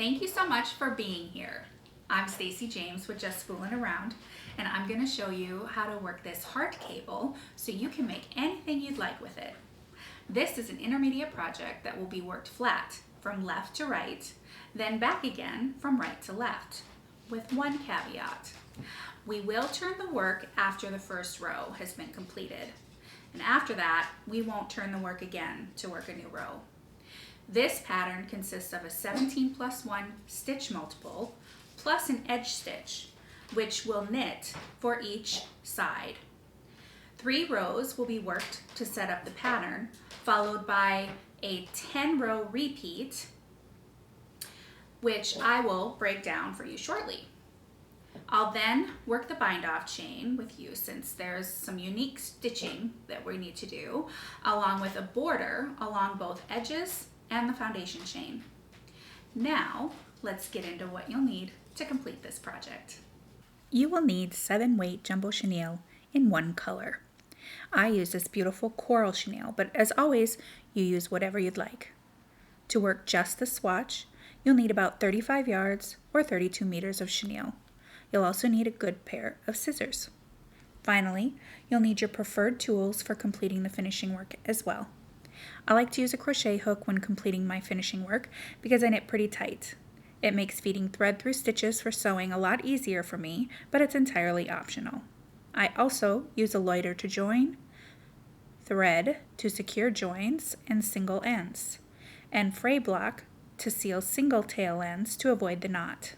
Thank you so much for being here. I'm Stacy James with Just Spoolin Around, and I'm going to show you how to work this heart cable so you can make anything you'd like with it. This is an intermediate project that will be worked flat from left to right, then back again from right to left, with one caveat. We will turn the work after the first row has been completed, and after that, we won't turn the work again to work a new row. This pattern consists of a 17 plus 1 stitch multiple plus an edge stitch, which will knit for each side. 3 rows will be worked to set up the pattern, followed by a 10-row repeat, which I will break down for you shortly. I'll then work the bind-off chain with you since there's some unique stitching that we need to do, along with a border along both edges and the foundation chain. Now, let's get into what you'll need to complete this project. You will need 7-weight jumbo chenille in one color. I use this beautiful coral chenille, but as always, you use whatever you'd like. To work just the swatch, you'll need about 35 yards or 32 meters of chenille. You'll also need a good pair of scissors. Finally, you'll need your preferred tools for completing the finishing work as well. I like to use a crochet hook when completing my finishing work because I knit pretty tight. It makes feeding thread through stitches for sewing a lot easier for me, but it's entirely optional. I also use a loiter to join, thread to secure joins and single ends, and fray block to seal single tail ends to avoid the knot.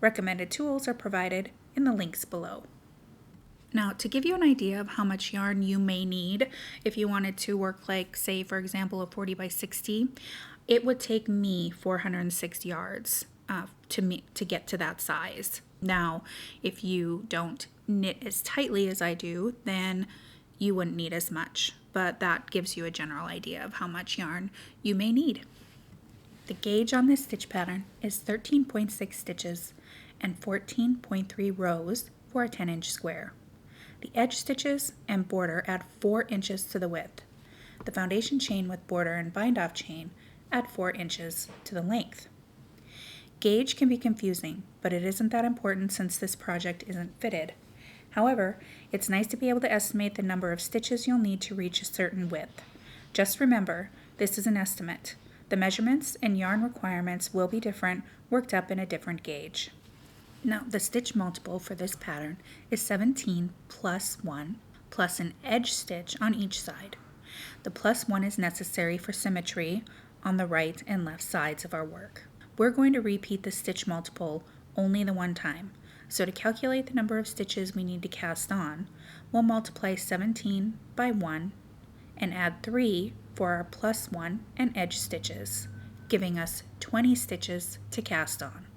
Recommended tools are provided in the links below. Now, to give you an idea of how much yarn you may need if you wanted to work like, say, for example, a 40 by 60, it would take me 406 yards to get to that size. Now, if you don't knit as tightly as I do, then you wouldn't need as much, but that gives you a general idea of how much yarn you may need. The gauge on this stitch pattern is 13.6 stitches and 14.3 rows for a 10-inch square. The edge stitches and border add 4 inches to the width. The foundation chain with border and bind-off chain add 4 inches to the length. Gauge can be confusing, but it isn't that important since this project isn't fitted. However, it's nice to be able to estimate the number of stitches you'll need to reach a certain width. Just remember, this is an estimate. The measurements and yarn requirements will be different, worked up in a different gauge. Now, the stitch multiple for this pattern is 17 plus 1 plus an edge stitch on each side. The plus 1 is necessary for symmetry on the right and left sides of our work. We're going to repeat the stitch multiple only the one time. So to calculate the number of stitches we need to cast on, we'll multiply 17 by 1 and add 3 for our plus 1 and edge stitches, giving us 20 stitches to cast on.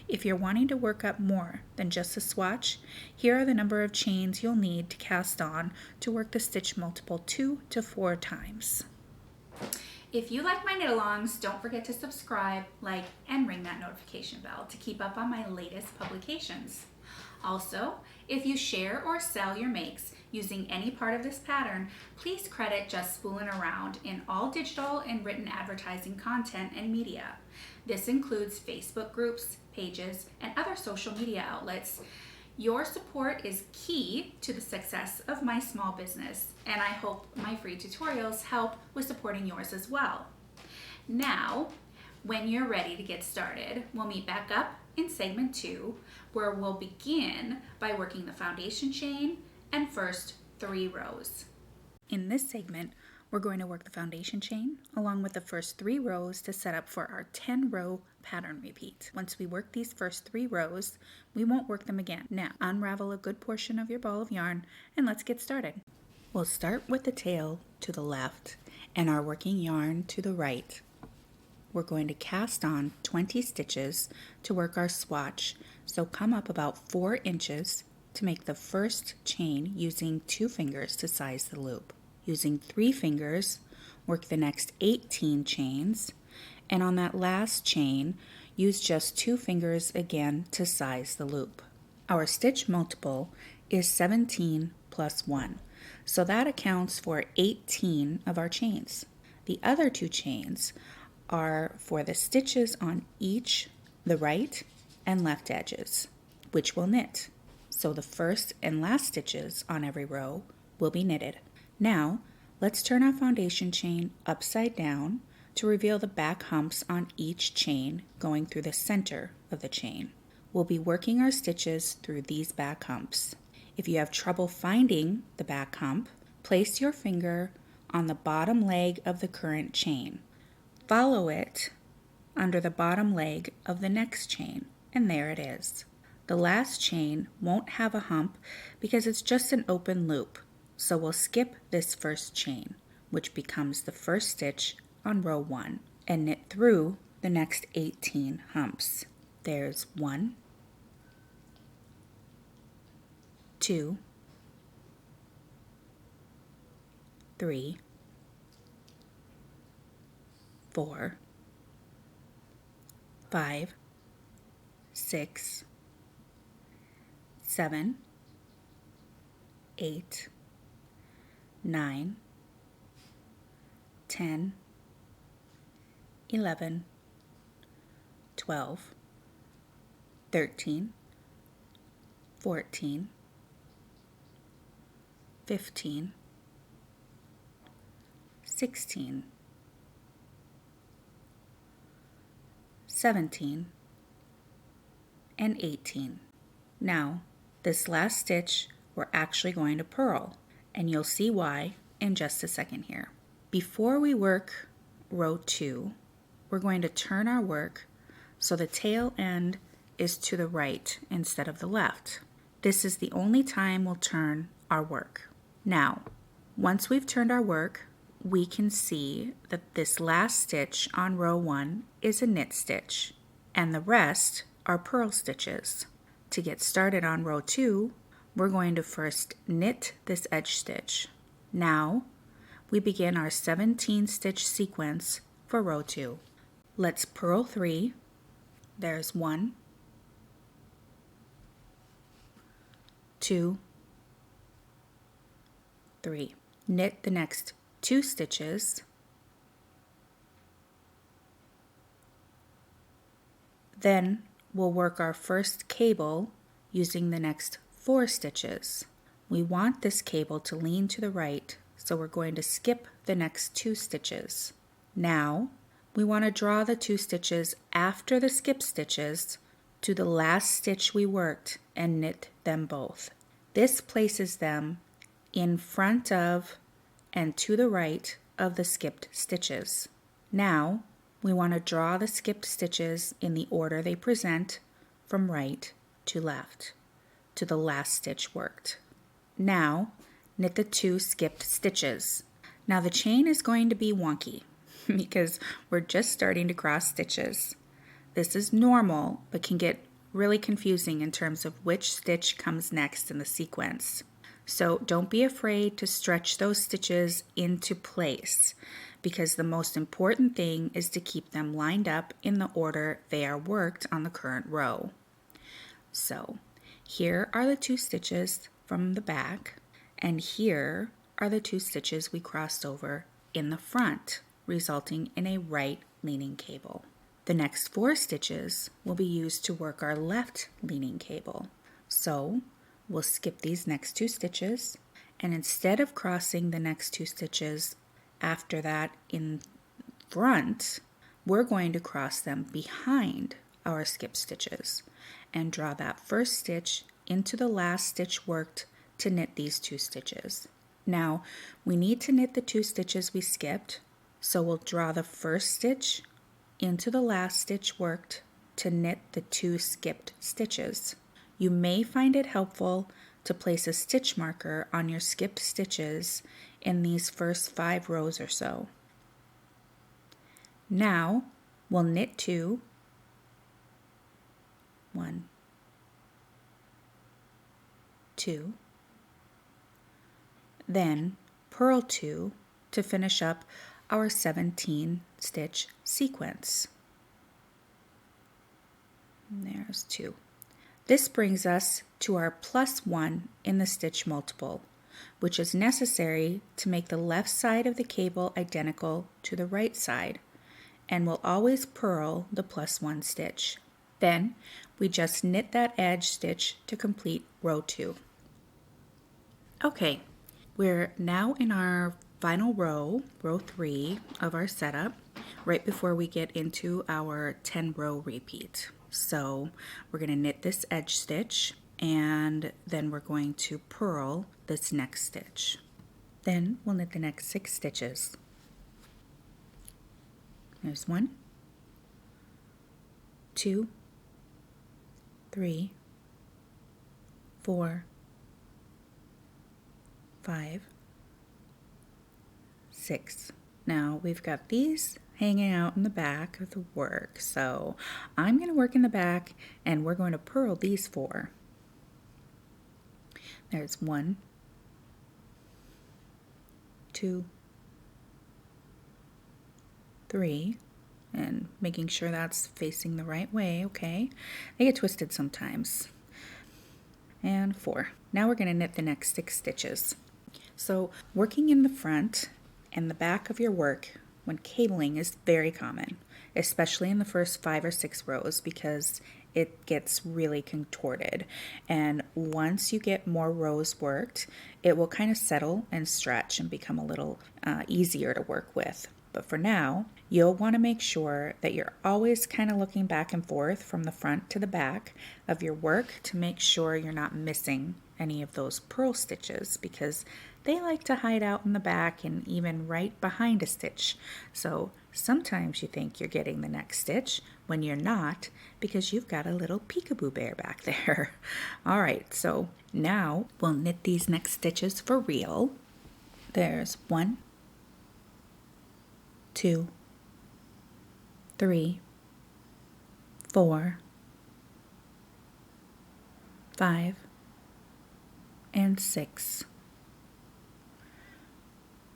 If you're wanting to work up more than just a swatch, here are the number of chains you'll need to cast on to work the stitch multiple 2 to 4 times. If you like my knit-alongs, don't forget to subscribe, like, and ring that notification bell to keep up on my latest publications. Also, if you share or sell your makes using any part of this pattern, please credit Just Spoolin Around in all digital and written advertising content and media. This includes Facebook groups, pages, and other social media outlets. Your support is key to the success of my small business, and I hope my free tutorials help with supporting yours as well. Now, when you're ready to get started, we'll meet back up in segment 2, where we'll begin by working the foundation chain and first 3 rows. In this segment, we're going to work the foundation chain along with the first 3 rows to set up for our 10-row pattern repeat. Once we work these first 3 rows, we won't work them again. Now, unravel a good portion of your ball of yarn and let's get started. We'll start with the tail to the left and our working yarn to the right. We're going to cast on 20 stitches to work our swatch, so come up about 4 inches to make the first chain using 2 fingers to size the loop. Using 3 fingers, work the next 18 chains, and on that last chain, use just 2 fingers again to size the loop. Our stitch multiple is 17 plus 1, so that accounts for 18 of our chains. The other 2 chains are for the stitches on each the right and left edges, which we'll knit. So the first and last stitches on every row will be knitted. Now, let's turn our foundation chain upside down to reveal the back humps on each chain going through the center of the chain. We'll be working our stitches through these back humps. If you have trouble finding the back hump, place your finger on the bottom leg of the current chain. Follow it under the bottom leg of the next chain, and there it is. The last chain won't have a hump because it's just an open loop, so we'll skip this first chain, which becomes the first stitch on row 1, and knit through the next 18 humps. There's 1, 2, 3, 4, 5, 6, 7, 8, 9, 10, 11, 12, 13, 14, 15, 16, 17, and 18. Now, this last stitch we're actually going to purl, and you'll see why in just a second here. Before we work row 2, we're going to turn our work so the tail end is to the right instead of the left. This is the only time we'll turn our work. Now, once we've turned our work, we can see that this last stitch on row 1 is a knit stitch, and the rest are purl stitches. To get started on row 2, we're going to first knit this edge stitch. Now, we begin our 17 stitch sequence for row 2. Let's purl 3. There's 1, 2, 3. Knit the next 2 stitches, then we'll work our first cable using the next 4 stitches. We want this cable to lean to the right, so we're going to skip the next 2 stitches. Now, we want to draw the 2 stitches after the skip stitches to the last stitch we worked and knit them both. This places them in front of and to the right of the skipped stitches. Now, we want to draw the skipped stitches in the order they present from right to left to the last stitch worked. Now, knit the 2 skipped stitches. Now the chain is going to be wonky because we're just starting to cross stitches. This is normal, but can get really confusing in terms of which stitch comes next in the sequence. So don't be afraid to stretch those stitches into place, because the most important thing is to keep them lined up in the order they are worked on the current row. So here are the 2 stitches from the back, and here are the 2 stitches we crossed over in the front, resulting in a right leaning cable. The next 4 stitches will be used to work our left leaning cable. So we'll skip these next 2 stitches, and instead of crossing the next 2 stitches after that in front, we're going to cross them behind our skip stitches and draw that first stitch into the last stitch worked to knit these 2 stitches. Now, we need to knit the 2 stitches we skipped, so we'll draw the first stitch into the last stitch worked to knit the 2 skipped stitches. You may find it helpful to place a stitch marker on your skipped stitches in these first 5 rows or so. Now, we'll knit 2, 1, 2, then purl 2 to finish up our 17 stitch sequence. And there's 2. This brings us to our +1 in the stitch multiple, which is necessary to make the left side of the cable identical to the right side, and we'll always purl the +1 stitch. Then we just knit that edge stitch to complete row 2. Okay, we're now in our final row, row 3 of our setup, right before we get into our 10 row repeat. So we're going to knit this edge stitch, and then we're going to purl this next stitch. Then we'll knit the next 6 stitches. There's 1, 2, 3, 4, 5, 6. Now we've got these hanging out in the back of the work, so I'm going to work in the back and we're going to purl these 4. There's 1, 2, 3, and making sure that's facing the right way, okay? They get twisted sometimes. And 4. Now we're going to knit the next 6 stitches. So working in the front and the back of your work when cabling is very common, especially in the first 5 or 6 rows because it gets really contorted. And once you get more rows worked, it will kind of settle and stretch and become a little easier to work with. But for now, you'll want to make sure that you're always kind of looking back and forth from the front to the back of your work to make sure you're not missing any of those purl stitches, because they like to hide out in the back and even right behind a stitch. So sometimes you think you're getting the next stitch when you're not, because you've got a little peekaboo bear back there. All right, so now we'll knit these next stitches for real. There's 1, 2, 3, 4, 5, and 6.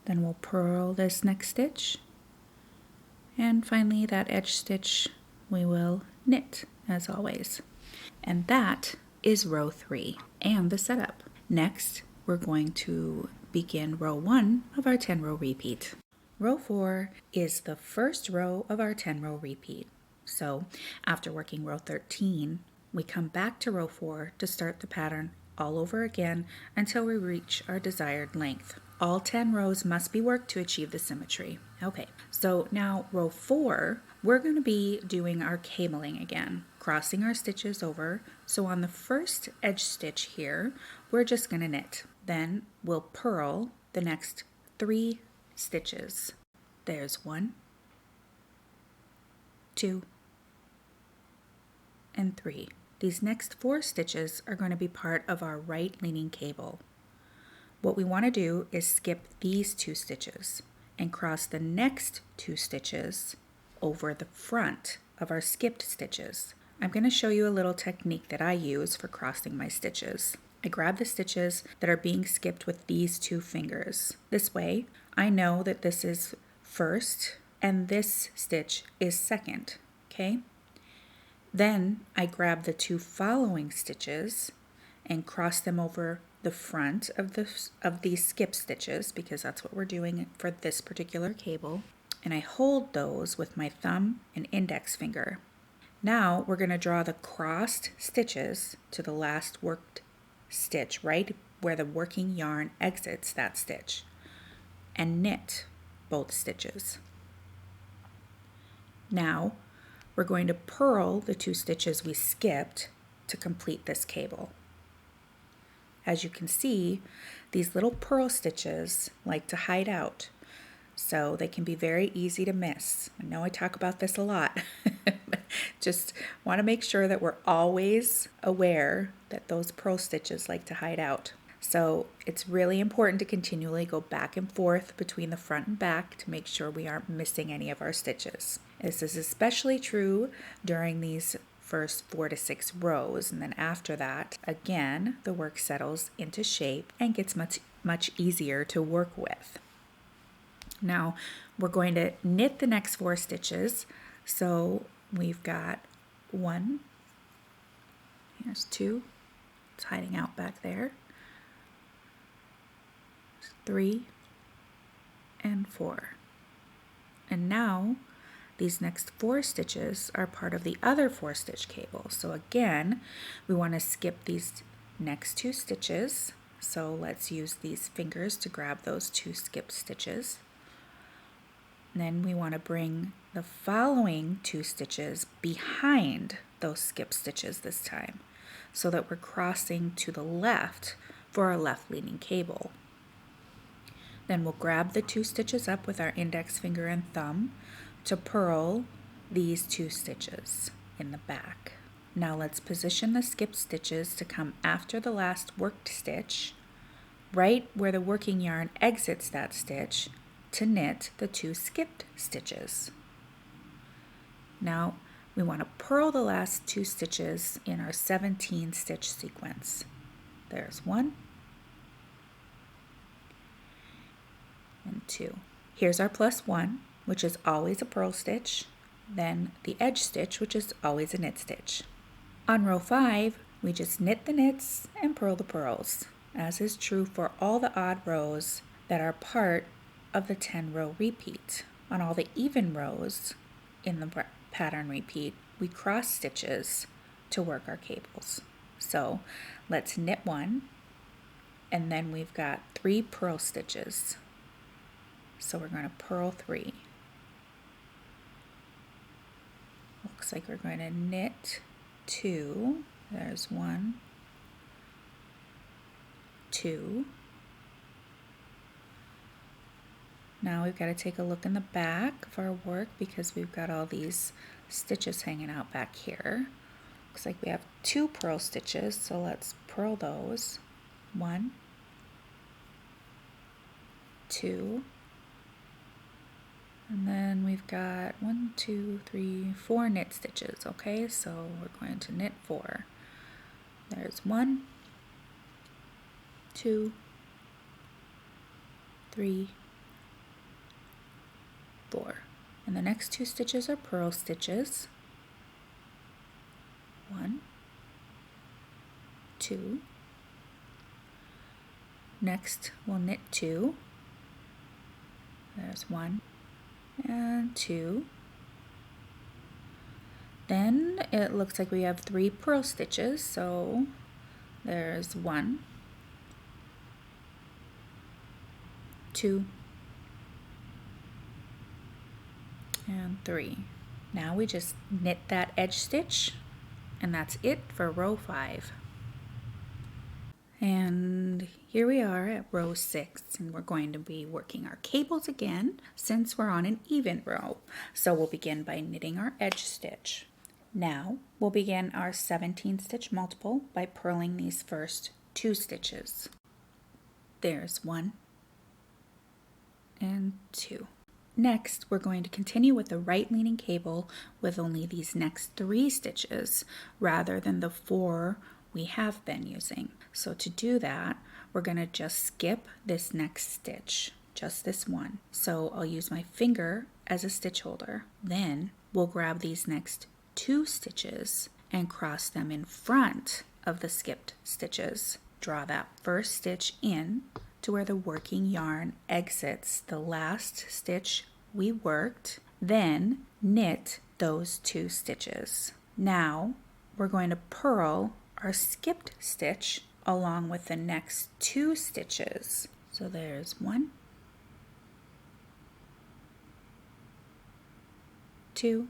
Then we'll purl this next stitch, and finally that edge stitch we will knit as always. And that is row 3 and the setup. Next, we're going to begin row 1 of our 10 row repeat. Row 4 is the first row of our 10 row repeat. So after working row 13, we come back to row 4 to start the pattern all over again until we reach our desired length. All 10 rows must be worked to achieve the symmetry. Okay, so now row 4, we're going to be doing our cabling again, crossing our stitches over. So on the first edge stitch here, we're just going to knit. Then we'll purl the next 3 stitches. There's 1, 2, and 3. These next 4 stitches are going to be part of our right leaning cable. What we want to do is skip these 2 stitches and cross the next 2 stitches over the front of our skipped stitches. I'm going to show you a little technique that I use for crossing my stitches. I grab the stitches that are being skipped with these 2 fingers. This way, I know that this is first and this stitch is second, okay? Then I grab the 2 following stitches and cross them over the front of these skip stitches, because that's what we're doing for this particular cable, and I hold those with my thumb and index finger. Now we're going to draw the crossed stitches to the last worked stitch, right where the working yarn exits that stitch, and knit both stitches. Now we're going to purl the 2 stitches we skipped to complete this cable. As you can see, these little purl stitches like to hide out, so they can be very easy to miss. I know I talk about this a lot, but just want to make sure that we're always aware that those purl stitches like to hide out. So it's really important to continually go back and forth between the front and back to make sure we aren't missing any of our stitches. This is especially true during these first 4 to 6 rows, and then after that, again, the work settles into shape and gets much easier to work with. Now we're going to knit the next 4 stitches. So we've got 1, here's 2, it's hiding out back there, 3, and 4. And now These next 4 stitches are part of the other 4-stitch cable. So again, we want to skip these next 2 stitches. So let's use these fingers to grab those 2 skip stitches. Then we want to bring the following 2 stitches behind those skip stitches this time, so that we're crossing to the left for our left leading cable. Then we'll grab the 2 stitches up with our index finger and thumb to purl these 2 stitches in the back. Now let's position the skip stitches to come after the last worked stitch, right where the working yarn exits that stitch, to knit the 2 skipped stitches. Now we want to purl the last 2 stitches in our 17 stitch sequence. There's 1 and 2. Here's our +1, which is always a purl stitch, then the edge stitch, which is always a knit stitch. On row 5, we just knit the knits and purl the purls, as is true for all the odd rows that are part of the 10-row repeat. On all the even rows in the pattern repeat, we cross stitches to work our cables. So let's knit 1, and then we've got 3 purl stitches. So we're going to purl 3. Looks like we're going to knit 2. There's 1, 2. Now we've got to take a look in the back of our work because we've got all these stitches hanging out back here. Looks like we have 2 purl stitches, so let's purl those. 1, 2, and then we've got 1, 2, 3, 4 knit stitches. Okay, so we're going to knit 4. There's 1, 2, 3, 4. And the next 2 stitches are purl stitches. 1, 2. Next we'll knit 2. There's 1 and 2. Then it looks like we have 3 purl stitches, so there's 1, 2, and 3. Now we just knit that edge stitch, and that's it for row 5. And here we are at row 6, and we're going to be working our cables again since we're on an even row. So we'll begin by knitting our edge stitch. Now we'll begin our 17 stitch multiple by purling these first 2 stitches. There's 1 and 2. Next, we're going to continue with the right leaning cable with only these next 3 stitches rather than the 4 we have been using. So to do that, we're going to just skip this next stitch, just this one. So I'll use my finger as a stitch holder. Then we'll grab these next 2 stitches and cross them in front of the skipped stitches. Draw that first stitch in to where the working yarn exits the last stitch we worked, then knit those 2 stitches. Now we're going to purl our skipped stitch along with the next 2 stitches. So there's 1, 2,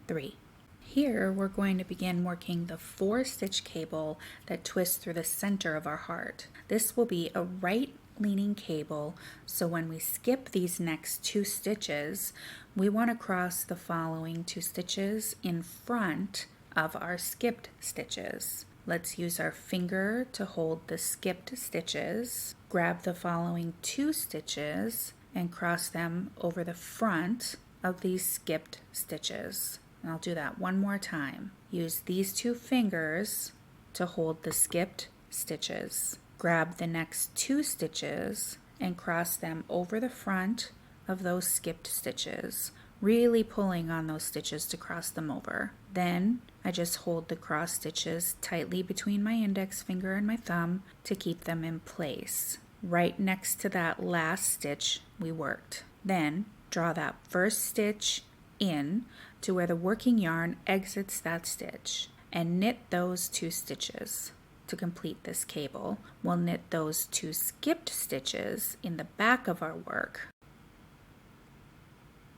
3. Here we're going to begin working the 4-stitch cable that twists through the center of our heart. This will be a right leaning cable, so when we skip these next 2 stitches, we want to cross the following 2 stitches in front of our skipped stitches. Let's use our finger to hold the skipped stitches, grab the following 2 stitches, and cross them over the front of these skipped stitches. And I'll do that one more time. Use these 2 fingers to hold the skipped stitches. Grab the next 2 stitches and cross them over the front of those skipped stitches, really pulling on those stitches to cross them over. Then I just hold the cross stitches tightly between my index finger and my thumb to keep them in place, right next to that last stitch we worked. Then draw that first stitch in to where the working yarn exits that stitch and knit those 2 stitches. To complete this cable, we'll knit those 2 skipped stitches in the back of our work.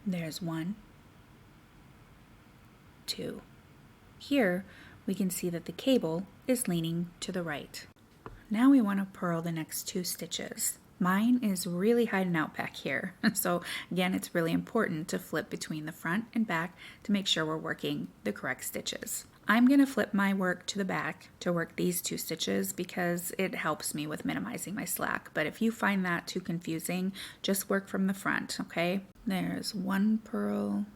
There's 1, 2. Here we can see that the cable is leaning to the right. Now we want to purl the next 2 stitches. Mine is really hiding out back here, so again, it's really important to flip between the front and back to make sure we're working the correct stitches. I'm going to flip my work to the back to work these 2 stitches because it helps me with minimizing my slack, but if you find that too confusing, just work from the front, okay? There's 1 purl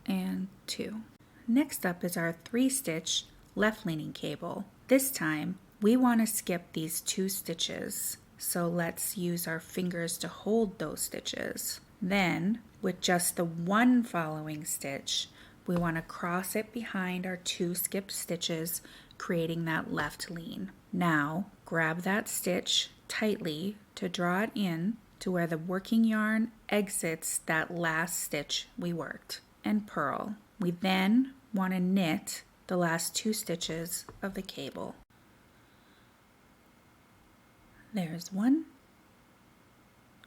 and 2. Next up is our 3-stitch left leaning cable. This time, we want to skip these 2 stitches, so let's use our fingers to hold those stitches. Then, with just the 1 following stitch, we want to cross it behind our 2 skipped stitches, creating that left lean. Now, grab that stitch tightly to draw it in to where the working yarn exits that last stitch we worked, and purl. We then want to knit the last 2 stitches of the cable. There's 1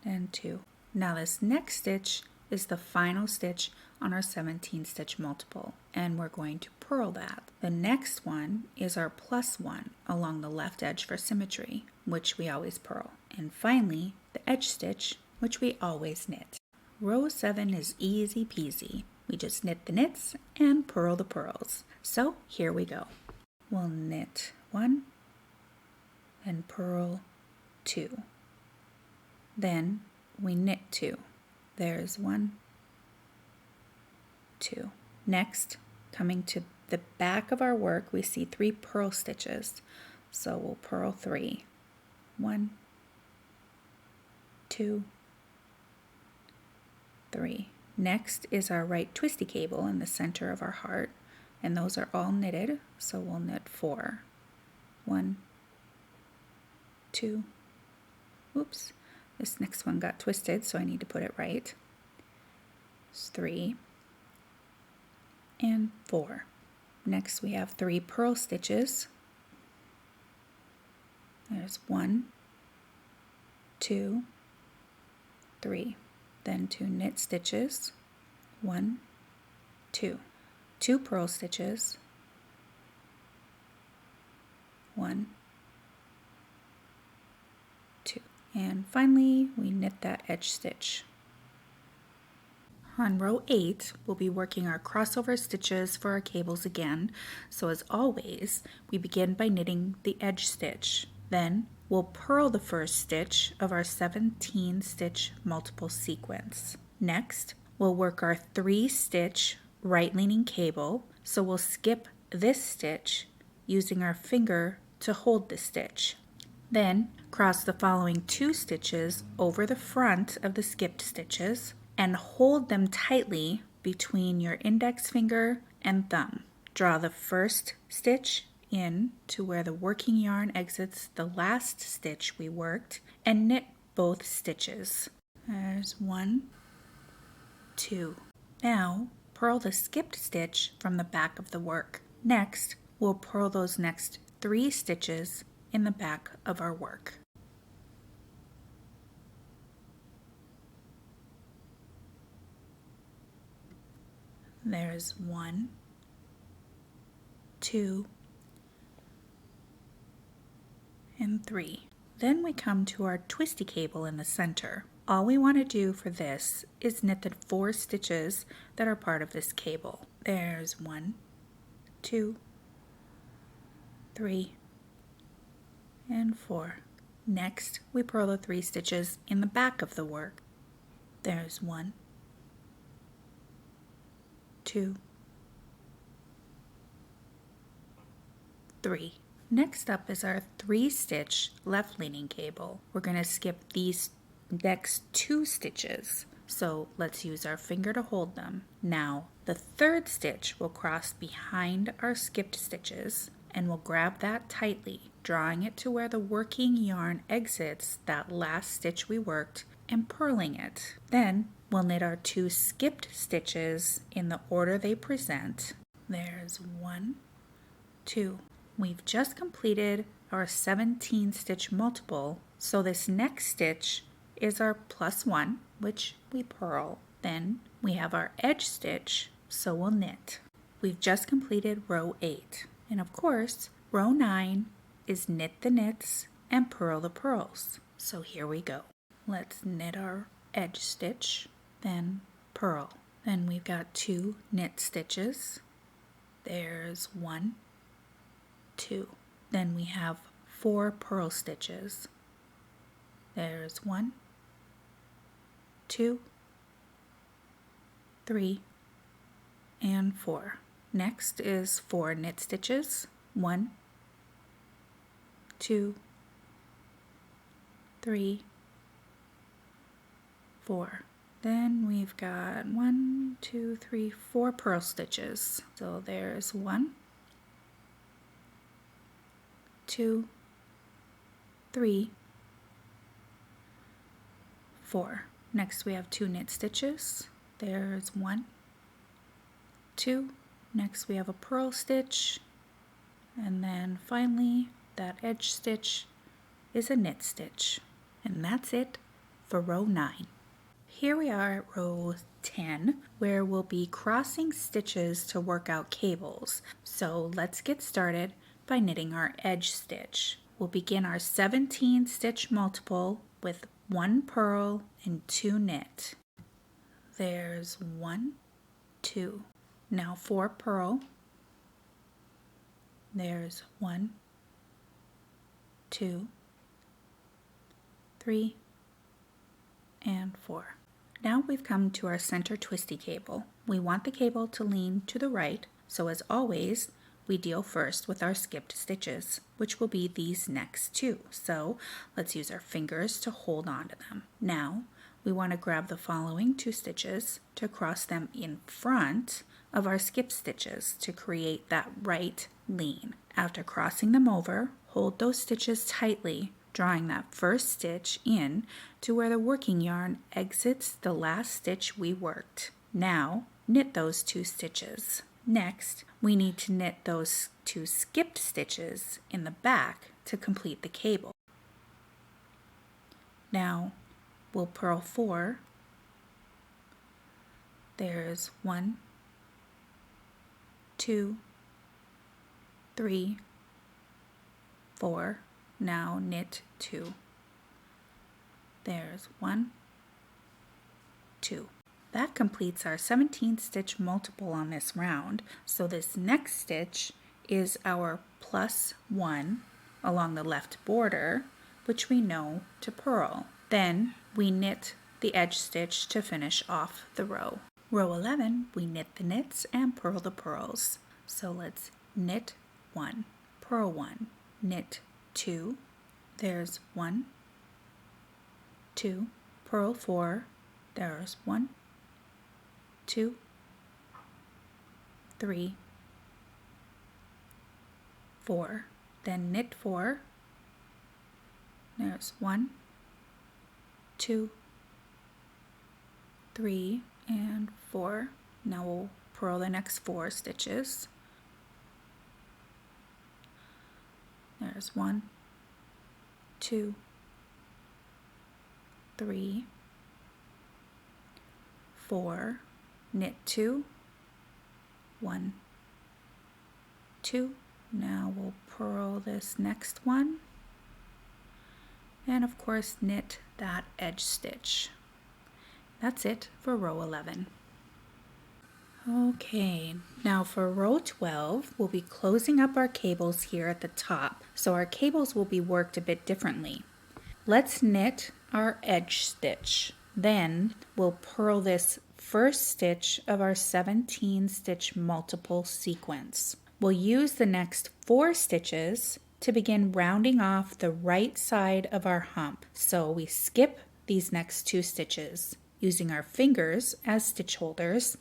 and 2. Now this next stitch is the final stitch on our 17 stitch multiple, and we're going to purl that. The next one is our +1 along the left edge for symmetry, which we always purl. And finally, the edge stitch, which we always knit. Row 7 is easy peasy. We just knit the knits and purl the purls. So here we go. We'll knit 1 and purl 2. Then we knit 2. There's 1, 2. Next, coming to the back of our work, we see 3 purl stitches. So we'll purl 3. 1, 2, 3. Next is our right twisty cable in the center of our heart, and those are all knitted, so we'll knit 4. 1, 2, oops, this next one got twisted, so I need to put it right. It's 3 and 4. Next we have 3 purl stitches. There's 1, 2, 3. Then 2 knit stitches. 1, 2. 2 purl stitches. 1, 2. And finally, we knit that edge stitch. On row 8, we'll be working our crossover stitches for our cables again. So as always, we begin by knitting the edge stitch. Then we'll purl the first stitch of our 17 stitch multiple sequence. Next, we'll work our 3-stitch right leaning cable. So we'll skip this stitch using our finger to hold the stitch. Then cross the following 2 stitches over the front of the skipped stitches and hold them tightly between your index finger and thumb. Draw the first stitch in to where the working yarn exits the last stitch we worked and knit both stitches. There's 1, 2. Now purl the skipped stitch from the back of the work. Next, we'll purl those next 3 stitches in the back of our work. There's 1, 2, and 3. Then we come to our twisty cable in the center. All we want to do for this is knit the 4 stitches that are part of this cable. There's 1, 2, 3, and 4. Next, we purl the 3 stitches in the back of the work. There's 1, 2, 3. Next up is our 3-stitch left leaning cable. We're going to skip these next 2 stitches. So let's use our finger to hold them. Now the 3rd stitch will cross behind our skipped stitches and we'll grab that tightly, drawing it to where the working yarn exits that last stitch we worked and purling it. Then we'll knit our 2 skipped stitches in the order they present. There's 1, 2. We've just completed our 17 stitch multiple, so this next stitch is our +1, which we purl. Then we have our edge stitch, so we'll knit. We've just completed row 8, and of course row 9 is knit the knits and purl the purls. So here we go. Let's knit our edge stitch, then purl. Then we've got 2 knit stitches. There's 1, 2. Then we have 4 purl stitches. There's 1, 2, 3, and 4. Next is 4 knit stitches. 1, 2, 3, 4. Then we've got 1, 2, 3, 4 purl stitches. So there's 1, 2, 3, 4. Next we have 2 knit stitches. There's 1, 2. Next we have a purl stitch, and then finally that edge stitch is a knit stitch. And that's it for row 9. Here we are at row 10, where we'll be crossing stitches to work out cables. So let's get started by knitting our edge stitch. We'll begin our 17 stitch multiple with 1 purl and 2 knit. There's 1, 2. Now 4 purl. There's 1, 2, 3, and 4. Now we've come to our center twisty cable. We want the cable to lean to the right, so as always, we deal first with our skipped stitches, which will be these next 2. So let's use our fingers to hold on to them. Now we want to grab the following 2 stitches to cross them in front of our skip stitches to create that right lean. After crossing them over, hold those stitches tightly, drawing that first stitch in to where the working yarn exits the last stitch we worked. Now knit those 2 stitches. Next, we need to knit those 2 skipped stitches in the back to complete the cable. Now we'll purl 4. There's 1, 2, 3, 4. Now knit 2. There's 1, 2. That completes our 17 stitch multiple on this round. So this next stitch is our +1 along the left border, which we know to purl. Then we knit the edge stitch to finish off the row. Row 11, we knit the knits and purl the purls. So let's knit 1, purl 1, knit 2. There's 1, 2, purl 4. There's 1, 2, 3, 4. Then knit 4. There's 1, 2, 3, and 4. Now we'll purl the next 4 stitches. There's 1, 2, 3, 4. Knit 2, 1, 2. Now we'll purl this next one, and of course knit that edge stitch. That's it for row 11. Okay, now for row 12, we'll be closing up our cables here at the top, so our cables will be worked a bit differently. Let's knit our edge stitch. Then we'll purl this first stitch of our 17 stitch multiple sequence. We'll use the next 4 stitches to begin rounding off the right side of our hump. So we skip these next 2 stitches using our fingers as stitch holders,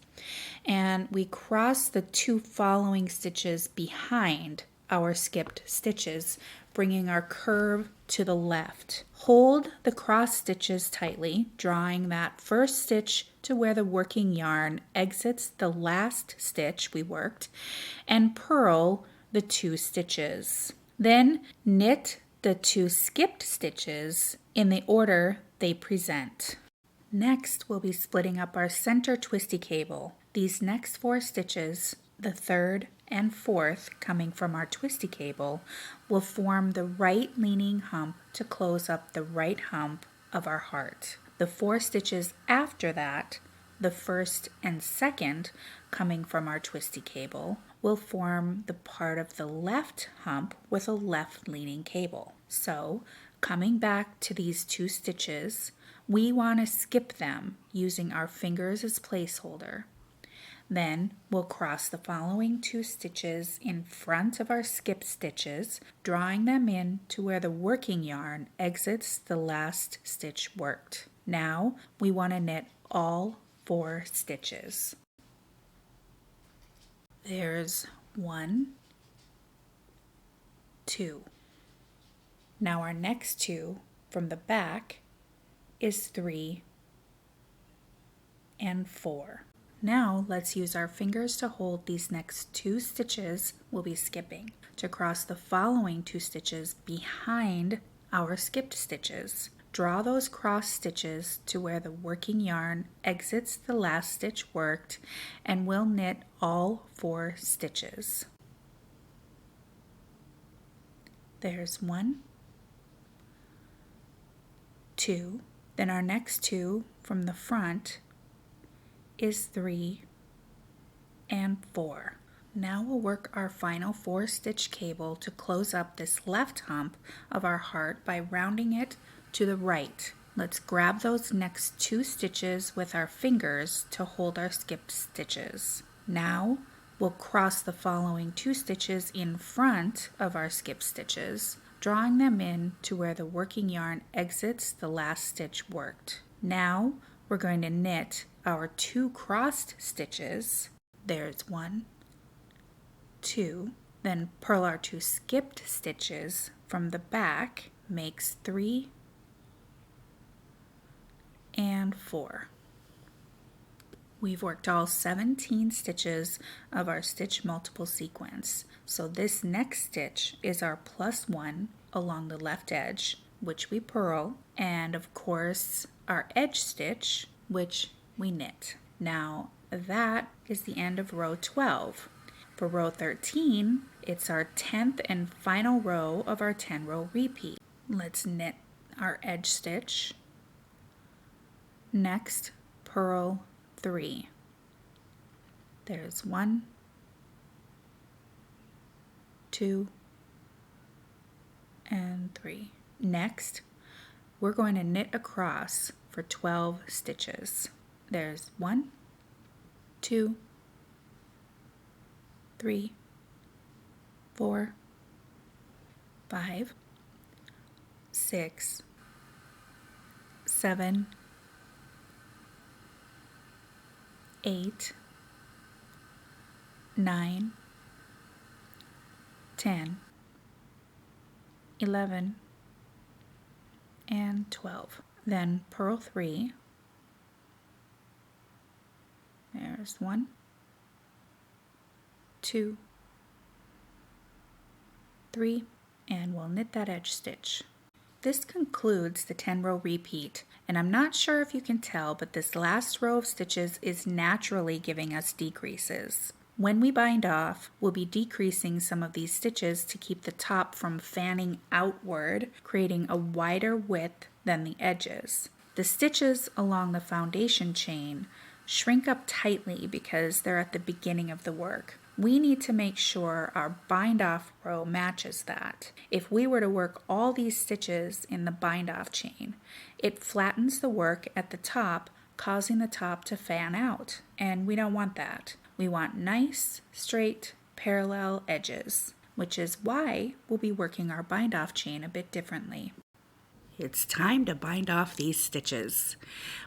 and we cross the 2 following stitches behind our skipped stitches bringing our curve to the left. Hold the cross stitches tightly, drawing that first stitch to where the working yarn exits the last stitch we worked, and purl the 2 stitches. Then knit the 2 skipped stitches in the order they present. Next, we'll be splitting up our center twisty cable. These next 4 stitches, the 3rd and 4th coming from our twisty cable, will form the right leaning hump to close up the right hump of our heart. The 4 stitches after that, the 1st and 2nd coming from our twisty cable, will form the part of the left hump with a left leaning cable. So, coming back to these 2 stitches, we want to skip them using our fingers as placeholder. Then we'll cross the following 2 stitches in front of our skip stitches, drawing them in to where the working yarn exits the last stitch worked. Now we want to knit all 4 stitches. There's 1, 2. Now our next 2 from the back is 3 and 4. Now let's use our fingers to hold these next 2 stitches we'll be skipping to cross the following 2 stitches behind our skipped stitches. Draw those cross stitches to where the working yarn exits the last stitch worked, and we'll knit all 4 stitches. There's 1, 2, then our next 2 from the front is 3 and 4. Now we'll work our final 4 stitch cable to close up this left hump of our heart by rounding it to the right. Let's grab those next 2 stitches with our fingers to hold our skipped stitches. Now we'll cross the following 2 stitches in front of our skipped stitches, drawing them in to where the working yarn exits the last stitch worked. Now we're going to knit our 2 crossed stitches. There's 1, 2, then purl our 2 skipped stitches from the back, makes 3 and 4. We've worked all 17 stitches of our stitch multiple sequence. So this next stitch is our +1 along the left edge, which we purl, and of course our edge stitch, which we knit. Now that is the end of row 12. For row 13, it's our 10th and final row of our 10-row repeat. Let's knit our edge stitch. Next, purl 3. There's 1, 2, and 3. Next, we're going to knit across for 12 stitches. There's 1, 2, 3, 4, 5, 6, 7, 8, 9, 10, 11, and 12. Then purl 3. There's 1, 2, 3, and we'll knit that edge stitch. This concludes the 10-row repeat, and I'm not sure if you can tell, but this last row of stitches is naturally giving us decreases. When we bind off, we'll be decreasing some of these stitches to keep the top from fanning outward, creating a wider width than the edges. The stitches along the foundation chain shrink up tightly because they're at the beginning of the work. We need to make sure our bind off row matches that. If we were to work all these stitches in the bind off chain, it flattens the work at the top, causing the top to fan out, and we don't want that. We want nice, straight, parallel edges, which is why we'll be working our bind off chain a bit differently. It's time to bind off these stitches.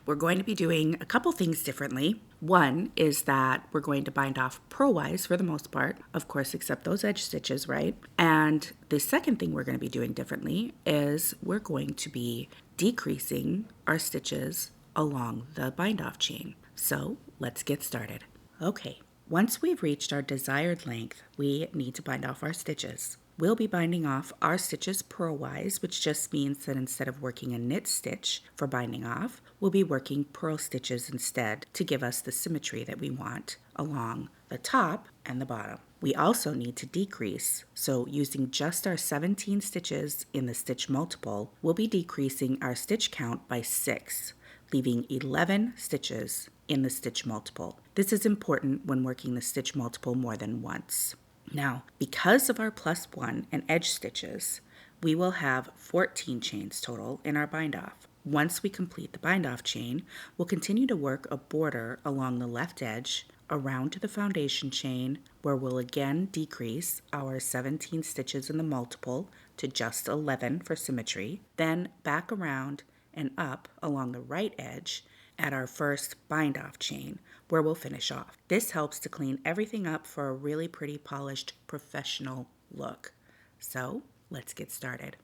We're going to be doing a couple things differently. One is that we're going to bind off purlwise for the most part, of course, except those edge stitches, right? And the second thing we're going to be doing differently is we're going to be decreasing our stitches along the bind off chain. So let's get started. Okay, once we've reached our desired length, we need to bind off our stitches. We'll be binding off our stitches purlwise, which just means that instead of working a knit stitch for binding off, we'll be working purl stitches instead to give us the symmetry that we want along the top and the bottom. We also need to decrease, so using just our 17 stitches in the stitch multiple, we'll be decreasing our stitch count by 6, leaving 11 stitches in the stitch multiple. This is important when working the stitch multiple more than once. Now, because of our +1 and edge stitches, we will have 14 chains total in our bind off. Once we complete the bind off chain, we'll continue to work a border along the left edge around to the foundation chain, where we'll again decrease our 17 stitches in the multiple to just 11 for symmetry, then back around and up along the right edge at our first bind off chain, where we'll finish off. This helps to clean everything up for a really pretty polished professional look. So let's get started.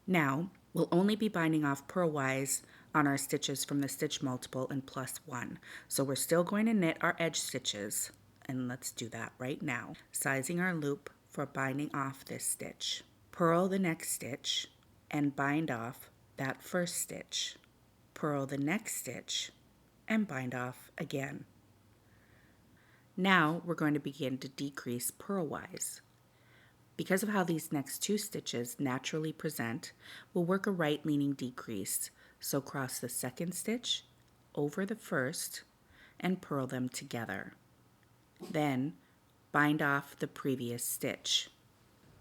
Now we'll only be binding off purlwise on our stitches from the stitch multiple and +1. So we're still going to knit our edge stitches, and let's do that right now. Sizing our loop for binding off this stitch. Purl the next stitch and bind off that first stitch. Purl the next stitch and bind off again. Now we're going to begin to decrease purlwise. Because of how these next two stitches naturally present, we'll work a right leaning decrease. So cross the second stitch over the first and purl them together. Then bind off the previous stitch.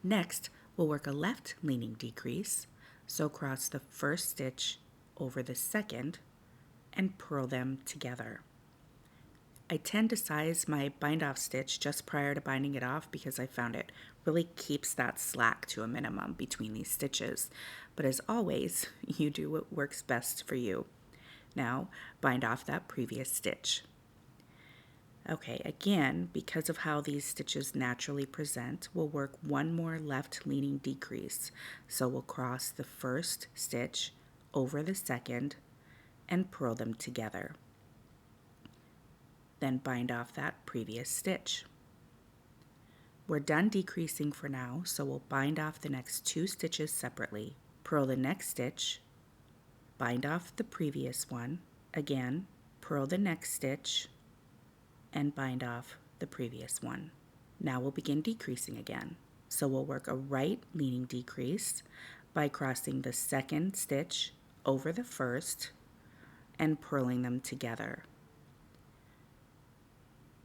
Next, we'll work a left leaning decrease. So cross the first stitch over the second and purl them together. I tend to size my bind off stitch just prior to binding it off because I found it really keeps that slack to a minimum between these stitches. But as always, you do what works best for you. Now bind off that previous stitch. Okay, again, because of how these stitches naturally present, we'll work one more left leaning decrease. So we'll cross the first stitch over the second and purl them together. Then bind off that previous stitch. We're done decreasing for now, so we'll bind off the next two stitches separately. Purl the next stitch, bind off the previous one, again, purl the next stitch, and bind off the previous one. Now we'll begin decreasing again. So we'll work a right leaning decrease by crossing the second stitch over the first and purling them together.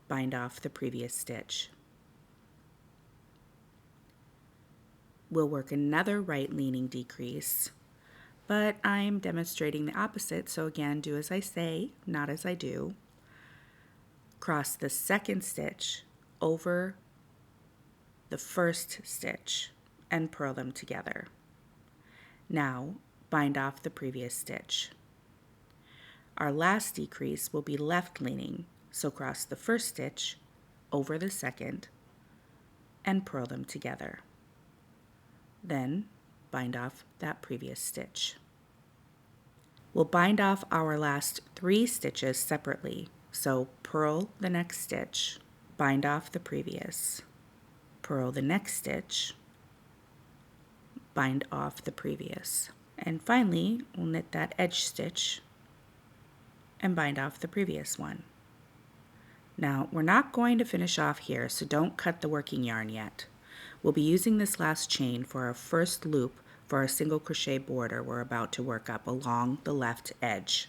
Bind off the previous stitch. We'll work another right leaning decrease, but I'm demonstrating the opposite, so again, do as I say, not as I do. Cross the second stitch over the first stitch and purl them together. Now bind off the previous stitch. Our last decrease will be left leaning, so cross the first stitch over the second and purl them together. Then bind off that previous stitch. We'll bind off our last 3 stitches separately, so purl the next stitch, bind off the previous, purl the next stitch, bind off the previous. And finally, we'll knit that edge stitch and bind off the previous one. Now, we're not going to finish off here, so don't cut the working yarn yet. We'll be using this last chain for our first loop for our single crochet border we're about to work up along the left edge.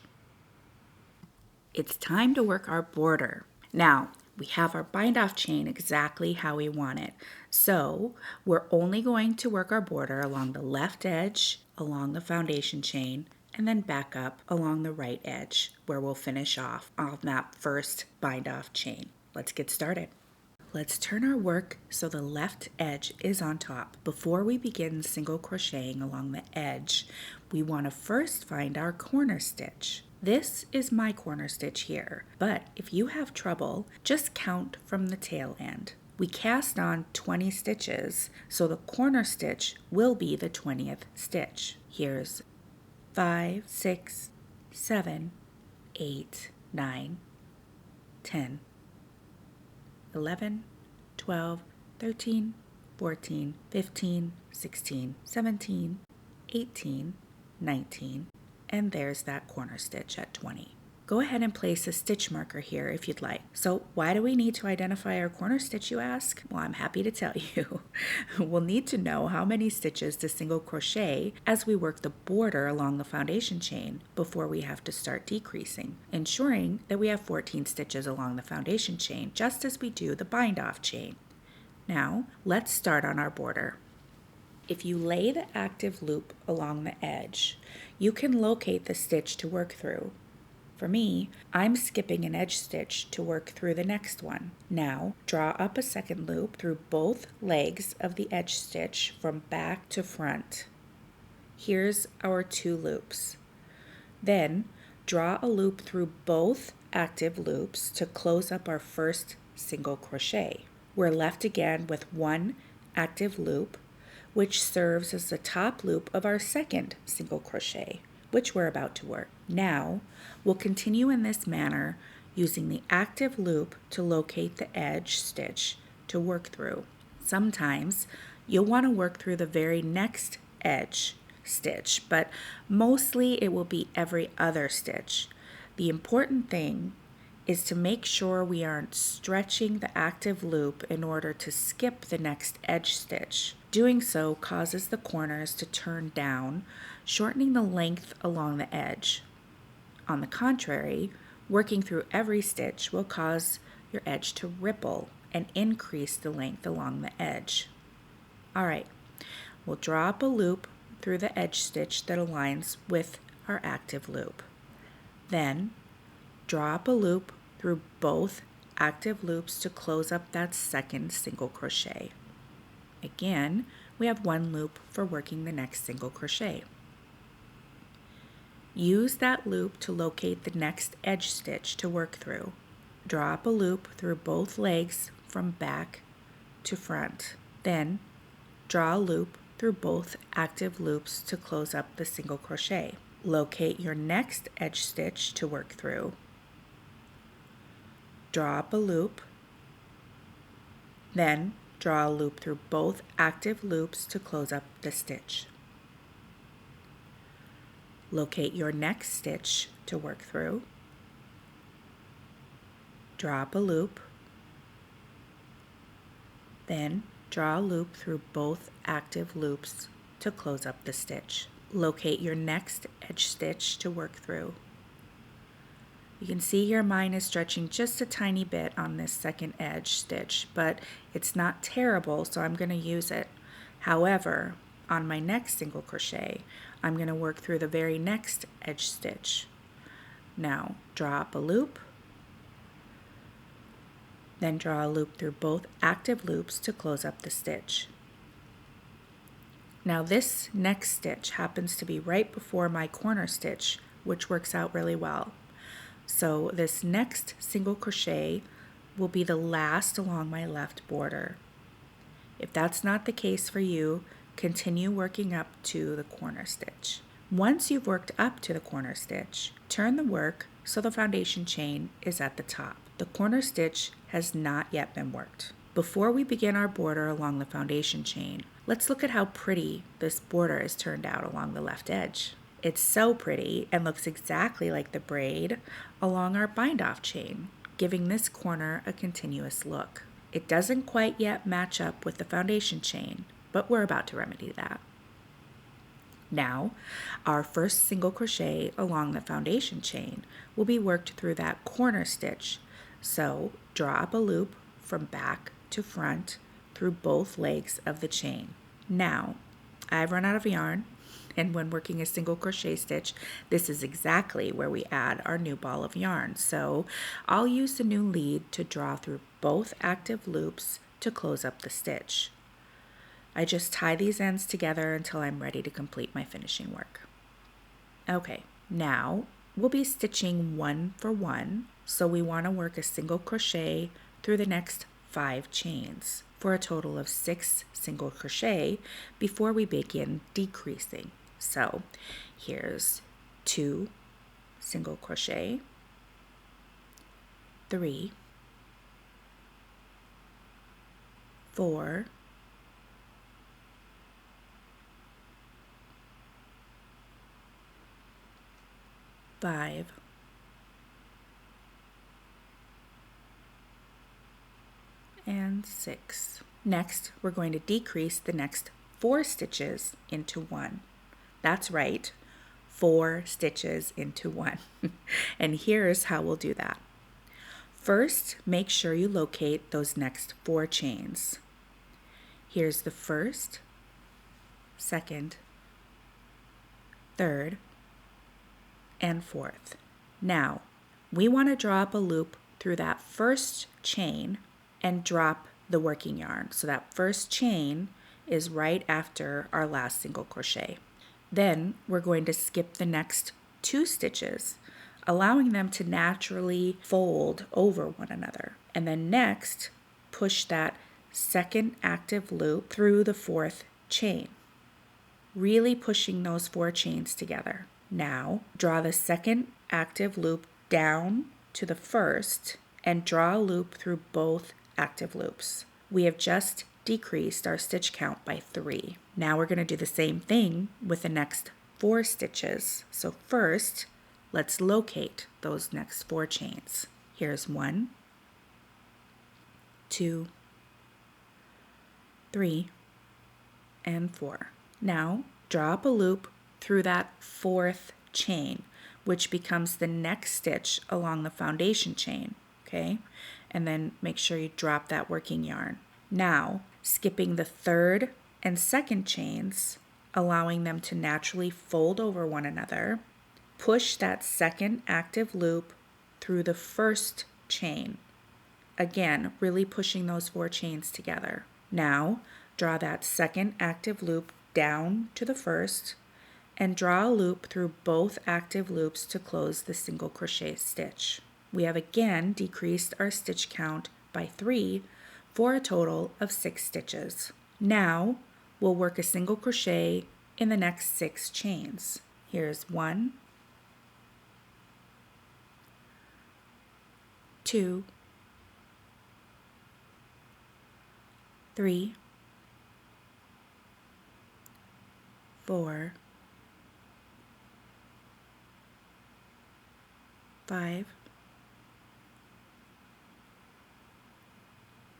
It's time to work our border. Now, we have our bind off chain exactly how we want it. So we're only going to work our border along the left edge, along the foundation chain, and then back up along the right edge where we'll finish off on that first bind off chain. Let's get started. Let's turn our work so the left edge is on top. Before we begin single crocheting along the edge, we want to first find our corner stitch. This is my corner stitch here, but if you have trouble, just count from the tail end. We cast on 20 stitches, so the corner stitch will be the 20th stitch. Here's 5, 6, 7, 8, 9, 10, 11, 12, 13, 14, 15, 16, 17, 18, 19, and there's that corner stitch at 20. Go ahead and place a stitch marker here if you'd like. So why do we need to identify our corner stitch, you ask? Well, I'm happy to tell you. We'll need to know how many stitches to single crochet as we work the border along the foundation chain before we have to start decreasing, ensuring that we have 14 stitches along the foundation chain, just as we do the bind off chain. Now, let's start on our border. If you lay the active loop along the edge, you can locate the stitch to work through. For me, I'm skipping an edge stitch to work through the next one. Now, draw up a second loop through both legs of the edge stitch from back to front. Here's our 2 loops. Then, draw a loop through both active loops to close up our first single crochet. We're left again with 1 active loop, which serves as the top loop of our second single crochet, which we're about to work. Now, we'll continue in this manner using the active loop to locate the edge stitch to work through. Sometimes you'll want to work through the very next edge stitch, but mostly it will be every other stitch. The important thing is to make sure we aren't stretching the active loop in order to skip the next edge stitch. Doing so causes the corners to turn down, shortening the length along the edge. On the contrary, working through every stitch will cause your edge to ripple and increase the length along the edge. Alright, we'll draw up a loop through the edge stitch that aligns with our active loop. Then, draw up a loop through both active loops to close up that second single crochet. Again, we have 1 loop for working the next single crochet. Use that loop to locate the next edge stitch to work through. Draw up a loop through both legs from back to front. Then, draw a loop through both active loops to close up the single crochet. Locate your next edge stitch to work through. Draw up a loop. Then, draw a loop through both active loops to close up the stitch. Locate your next stitch to work through. Draw up a loop. Then draw a loop through both active loops to close up the stitch. Locate your next edge stitch to work through. You can see here mine is stretching just a tiny bit on this second edge stitch, but it's not terrible, so I'm going to use it. However, on my next single crochet, I'm going to work through the very next edge stitch. Now, draw up a loop, then draw a loop through both active loops to close up the stitch. Now this next stitch happens to be right before my corner stitch, which works out really well. So this next single crochet will be the last along my left border. If that's not the case for you, continue working up to the corner stitch. Once you've worked up to the corner stitch, turn the work so the foundation chain is at the top. The corner stitch has not yet been worked. Before we begin our border along the foundation chain, let's look at how pretty this border has turned out along the left edge. It's so pretty and looks exactly like the braid along our bind off chain, giving this corner a continuous look. It doesn't quite yet match up with the foundation chain, but we're about to remedy that. Now, our first single crochet along the foundation chain will be worked through that corner stitch. So draw up a loop from back to front through both legs of the chain. Now, I've run out of yarn, and when working a single crochet stitch, this is exactly where we add our new ball of yarn. So I'll use the new lead to draw through both active loops to close up the stitch. I just tie these ends together until I'm ready to complete my finishing work. Okay, now we'll be stitching 1 for 1, so we want to work a single crochet through the next 5 chains for a total of 6 single crochet before we begin decreasing. So here's 2 single crochet, 3, 4, 5, and 6. Next, we're going to decrease the next 4 stitches into 1. That's right, 4 stitches into 1. And here's how we'll do that. First, make sure you locate those next 4 chains. Here's the first, second, third, and fourth. Now, we want to draw up a loop through that first chain and drop the working yarn. So that first chain is right after our last single crochet. Then we're going to skip the next 2 stitches, allowing them to naturally fold over one another. And then next, push that second active loop through the 4th chain, really pushing those 4 chains together. Now, draw the second active loop down to the first and draw a loop through both active loops. We have just decreased our stitch count by 3. Now we're going to do the same thing with the next 4 stitches. So first, let's locate those next 4 chains. Here's 1, 2, 3, and 4. Now, draw up a loop through that 4th chain, which becomes the next stitch along the foundation chain, okay? And then make sure you drop that working yarn. Now, skipping the 3rd and 2nd chains, allowing them to naturally fold over one another, push that second active loop through the 1st chain. Again, really pushing those 4 chains together. Now, draw that second active loop down to the 1st and draw a loop through both active loops to close the single crochet stitch. We have again decreased our stitch count by 3 for a total of 6 stitches. Now, we'll work a single crochet in the next 6 chains. Here's 1, 2, 3, 4, 5,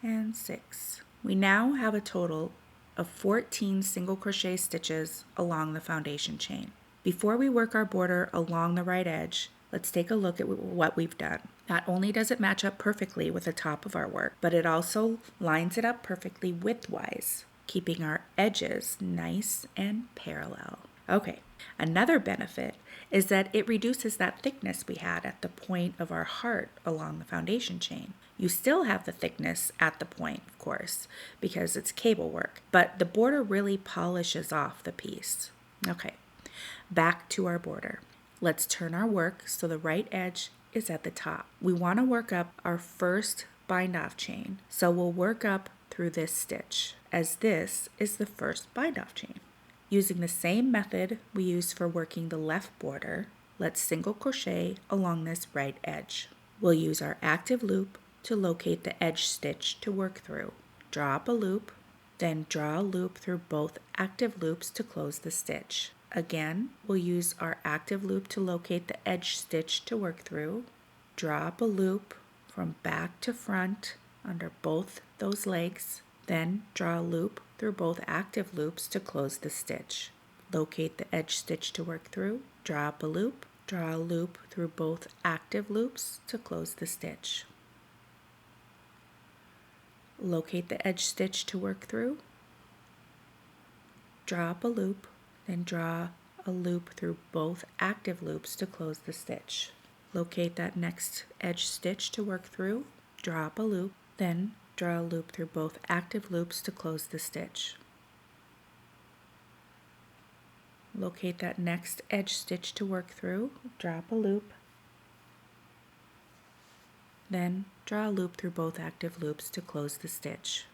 and 6. We now have a total of 14 single crochet stitches along the foundation chain. Before we work our border along the right edge, let's take a look at what we've done. Not only does it match up perfectly with the top of our work, but it also lines it up perfectly widthwise, keeping our edges nice and parallel. Okay, another benefit is that it reduces that thickness we had at the point of our heart along the foundation chain. You still have the thickness at the point, of course, because it's cable work, but the border really polishes off the piece. Okay, back to our border. Let's turn our work so the right edge is at the top. We want to work up our first bind off chain, so we'll work up through this stitch, as this is the first bind off chain. Using the same method we used for working the left border, let's single crochet along this right edge. We'll use our active loop to locate the edge stitch to work through. Draw up a loop, then draw a loop through both active loops to close the stitch. Again, we'll use our active loop to locate the edge stitch to work through. Draw up a loop from back to front under both those legs, then draw a loop through both active loops to close the stitch. Locate the edge stitch to work through, draw up a loop, draw a loop through both active loops to close the stitch. Locate the edge stitch to work through, draw up a loop, then draw a loop through both active loops to close the stitch. Locate that next edge stitch to work through, draw up a loop, then draw a loop through both active loops to close the stitch. locate that next edge stitch to work through, drop a loop, then draw a loop through both active loops to close the stitch.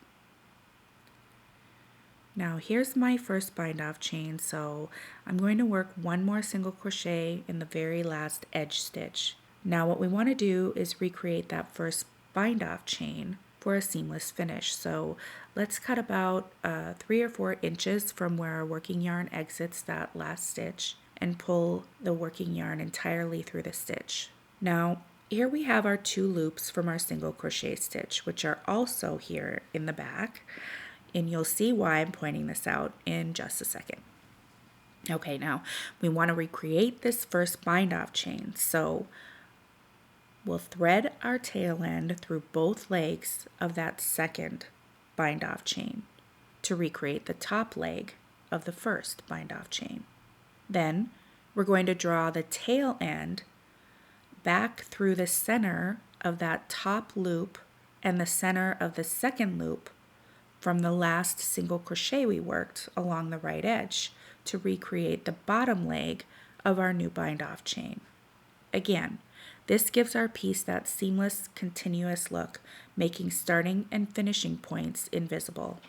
Now here's my first bind off chain, so I'm going to work one more single crochet in the very last edge stitch. Now what we want to do is recreate that first bind off chain for a seamless finish. So let's cut about 3 or 4 inches from where our working yarn exits that last stitch and pull the working yarn entirely through the stitch. Now here we have our 2 loops from our single crochet stitch, which are also here in the back. And you'll see why I'm pointing this out in just a second. Okay, now we want to recreate this first bind off chain. So we'll thread our tail end through both legs of that second bind off chain to recreate the top leg of the first bind off chain. Then we're going to draw the tail end back through the center of that top loop and the center of the second loop from the last single crochet we worked along the right edge to recreate the bottom leg of our new bind off chain. Again, this gives our piece that seamless, continuous look, making starting and finishing points invisible.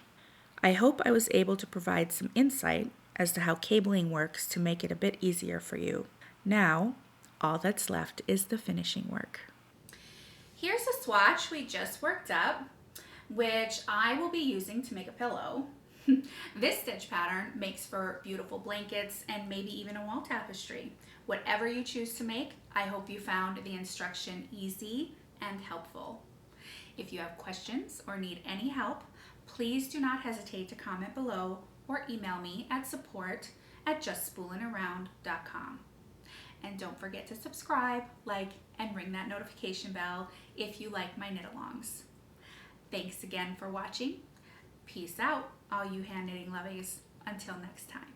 I hope I was able to provide some insight as to how cabling works to make it a bit easier for you. Now, all that's left is the finishing work. Here's a swatch we just worked up, which I will be using to make a pillow. This stitch pattern makes for beautiful blankets and maybe even a wall tapestry. Whatever you choose to make, I hope you found the instruction easy and helpful. If you have questions or need any help, please do not hesitate to comment below or email me at support@justspoolingaround.com. And don't forget to subscribe, like, and ring that notification bell if you like my knit-alongs. Thanks again for watching. Peace out, all you hand knitting lovies. Until next time.